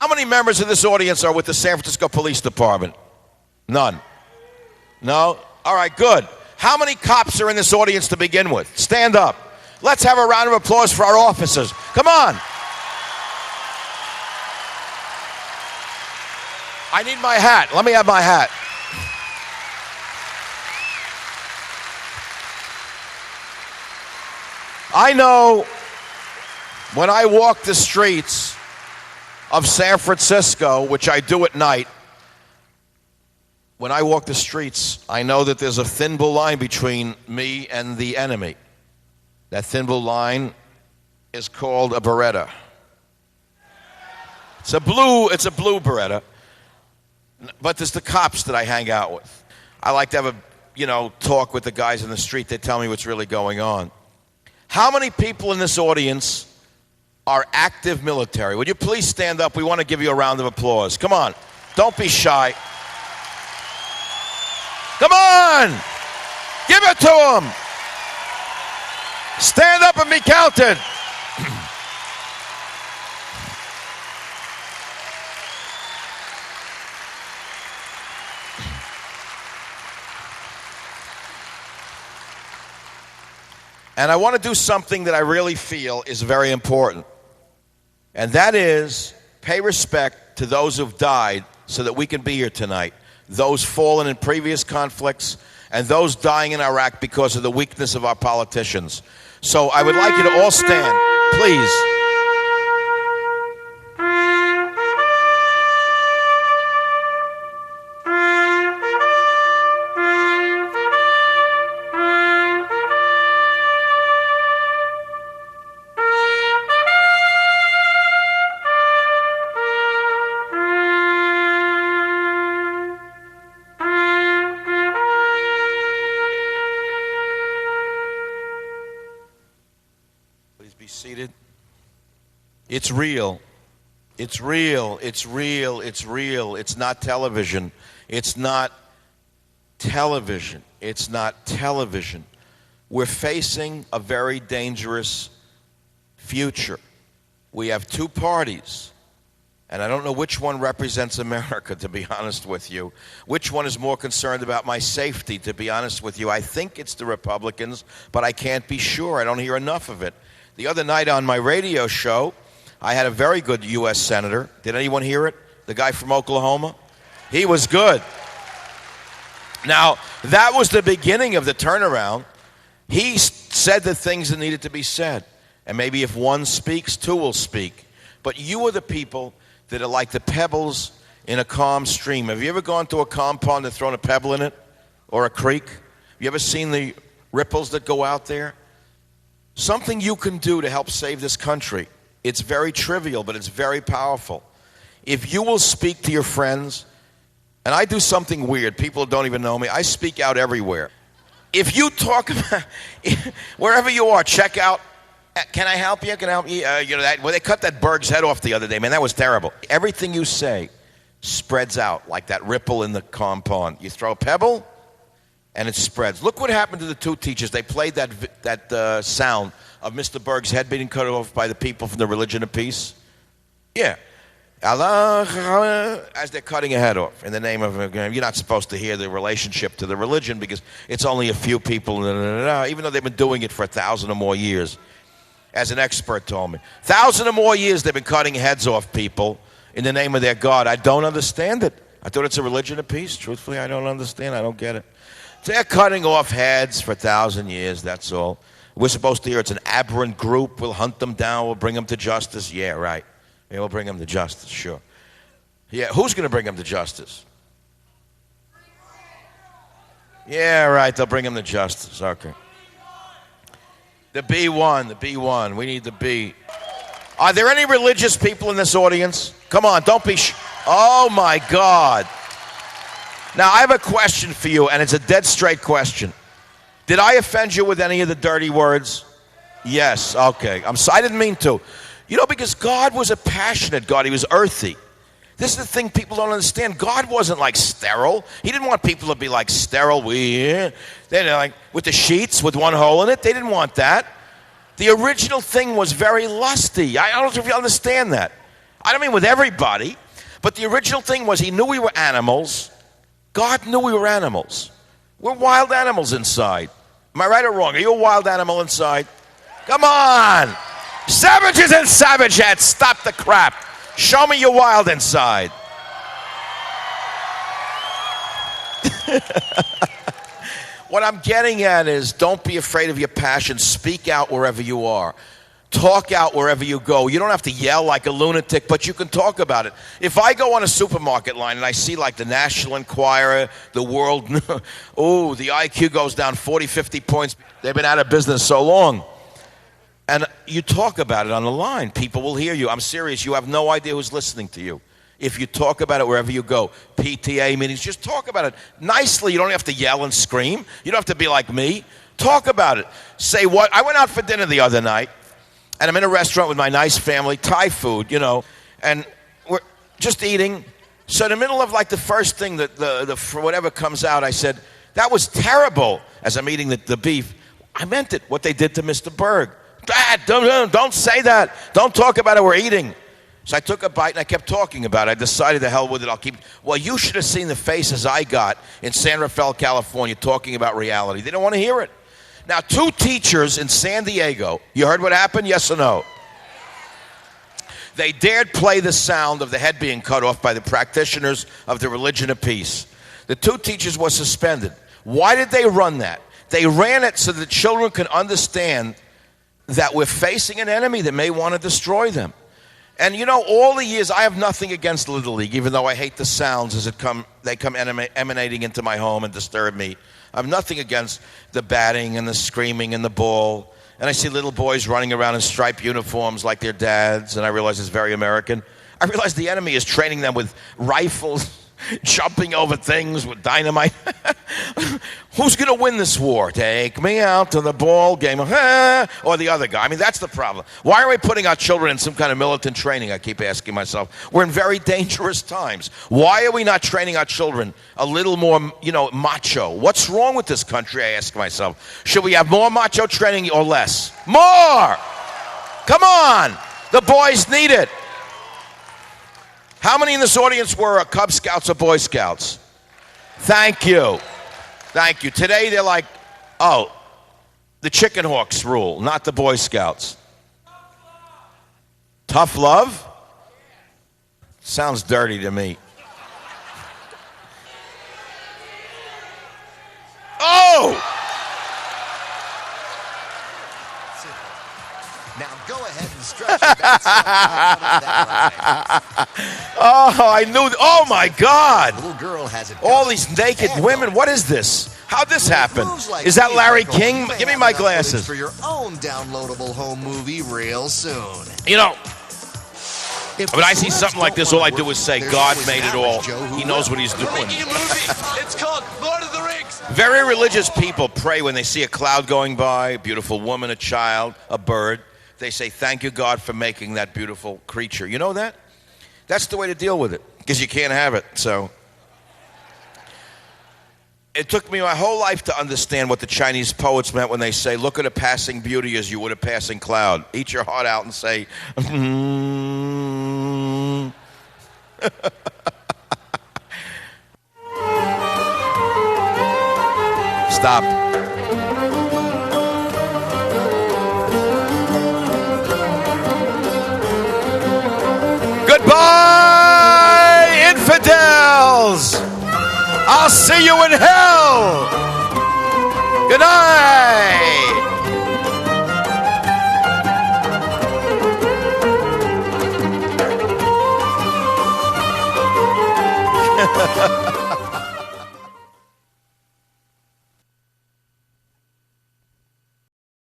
How many members of this audience are with the San Francisco Police Department? None. No? All right, good. How many cops are in this audience to begin with? Stand up. Let's have a round of applause for our officers. Come on. I need my hat. Let me have my hat. I know when I walk the streets of San Francisco, which I do at night, when I walk the streets, I know that there's a thin blue line between me and the enemy. That thin blue line is called a Beretta. It's a blue Beretta. But there's the cops that I hang out with. I like to have a, talk with the guys in the street. They tell me what's really going on. How many people in this audience are active military? Would you please stand up? We want to give you a round of applause. Come on. Don't be shy. Come on. Give it to them. Stand up and be counted. And I want to do something that I really feel is very important. And that is pay respect to those who've died so that we can be here tonight. Those fallen in previous conflicts and those dying in Iraq because of the weakness of our politicians. So I would like you to all stand, please. Seated. It's real. It's real. It's real. It's real. It's not television. It's not television. It's not television. We're facing a very dangerous future. We have two parties, and I don't know which one represents America, to be honest with you. Which one is more concerned about my safety, to be honest with you. I think it's the Republicans, but I can't be sure. I don't hear enough of it. The other night on my radio show, I had a very good U.S. senator. Did anyone hear it? The guy from Oklahoma? He was good. Now, that was the beginning of the turnaround. He said the things that needed to be said. And maybe if one speaks, two will speak. But you are the people that are like the pebbles in a calm stream. Have you ever gone to a calm pond and thrown a pebble in it? Or a creek? Have you ever seen the ripples that go out there? Something you can do to help save this country. It's very trivial, but it's very powerful. If you will speak to your friends, and I do something weird. People don't even know me. I speak out everywhere. If you talk about, wherever you are, check out, can I help you? Can I help you? Well, they cut that Berg's head off the other day, man. That was terrible. Everything you say spreads out like that ripple in the calm pond. You throw a pebble, and it spreads. Look what happened to the two teachers. They played that sound of Mr. Berg's head being cut off by the people from the Religion of Peace. Yeah. Allah, as they're cutting a head off in the name of, you're not supposed to hear the relationship to the religion because it's only a few people, even though they've been doing it for 1,000 or more years. As an expert told me. 1,000 or more years they've been cutting heads off people in the name of their God. I don't understand it. I thought it's a religion of peace. Truthfully, I don't understand. I don't get it. They're cutting off heads for 1,000 years, that's all. We're supposed to hear it's an aberrant group. We'll hunt them down. We'll bring them to justice. Yeah, right. Yeah, we'll bring them to justice, sure. Yeah, who's going to bring them to justice? Yeah, right, they'll bring them to justice. Okay. The B1. We need the B. Are there any religious people in this audience? Come on, don't be oh, my God. Now, I have a question for you, and it's a dead straight question. Did I offend you with any of the dirty words? Yes, okay. I didn't mean to. Because God was a passionate God. He was earthy. This is the thing people don't understand. God wasn't like sterile. He didn't want people to be like sterile. They're like with the sheets with one hole in it. They didn't want that. The original thing was very lusty. I don't know if you understand that. I don't mean with everybody, but the original thing was he knew we were animals. God knew we were animals. We're wild animals inside. Am I right or wrong? Are you a wild animal inside? Come on! Savages and savagettes, stop the crap. Show me you're wild inside. What I'm getting at is don't be afraid of your passion. Speak out wherever you are. Talk out wherever you go. You don't have to yell like a lunatic, but you can talk about it. If I go on a supermarket line and I see like the National Enquirer, the World, oh, the IQ goes down 40, 50 points. They've been out of business so long. And you talk about it on the line. People will hear you. I'm serious. You have no idea who's listening to you. If you talk about it wherever you go, PTA meetings, just talk about it nicely. You don't have to yell and scream. You don't have to be like me. Talk about it. Say what? I went out for dinner the other night, and I'm in a restaurant with my nice family, Thai food, you know, and we're just eating. So in the middle of like the first thing, the whatever comes out, I said, that was terrible. As I'm eating the beef, I meant it, what they did to Mr. Berg. Dad, don't say that. Don't talk about it. We're eating. So I took a bite and I kept talking about it. I decided the hell with it. I'll keep. Well, you should have seen the faces I got in San Rafael, California, talking about reality. They don't want to hear it. Now, 2 teachers in San Diego. You heard what happened? Yes or no? They dared play the sound of the head being cut off by the practitioners of the religion of peace. The 2 teachers were suspended. Why did they run that? They ran it so that children can understand that we're facing an enemy that may want to destroy them. And you know, all the years, I have nothing against Little League, even though I hate the sounds as they come emanating into my home and disturb me. I have nothing against the batting and the screaming and the ball. And I see little boys running around in striped uniforms like their dads, and I realize it's very American. I realize the enemy is training them with rifles, jumping over things with dynamite. Who's going to win this war? Take me out to the ball game, or the other guy. I mean, that's the problem. Why are we putting our children in some kind of militant training? I keep asking myself. We're in very dangerous times. Why are we not training our children a little more, macho? What's wrong with this country, I ask myself. Should we have more macho training or less? More! Come on! The boys need it. How many in this audience were Cub Scouts or Boy Scouts? Thank you. Thank you. Today they're like, oh, the Chicken Hawks rule, not the Boy Scouts. Tough love? Sounds dirty to me. Oh! Now go ahead and stretch your backs out. Oh, I knew. Oh, my God. Little girl has it. All these naked women. What is this? How'd this happen? Is that Larry King? Give me my glasses. For your own downloadable home movie real soon. You know, when I see something like this, all I do is say, God made it all. He knows what he's doing. It's called Lord of the Rings. Very religious people pray when they see a cloud going by, a beautiful woman, a child, a bird. They say, thank you, God, for making that beautiful creature. You know that? That's the way to deal with it, because you can't have it. So it took me my whole life to understand what the Chinese poets meant when they say, look at a passing beauty as you would a passing cloud. Eat your heart out and say, Stop. Goodbye, infidels! I'll see you in hell! Good night!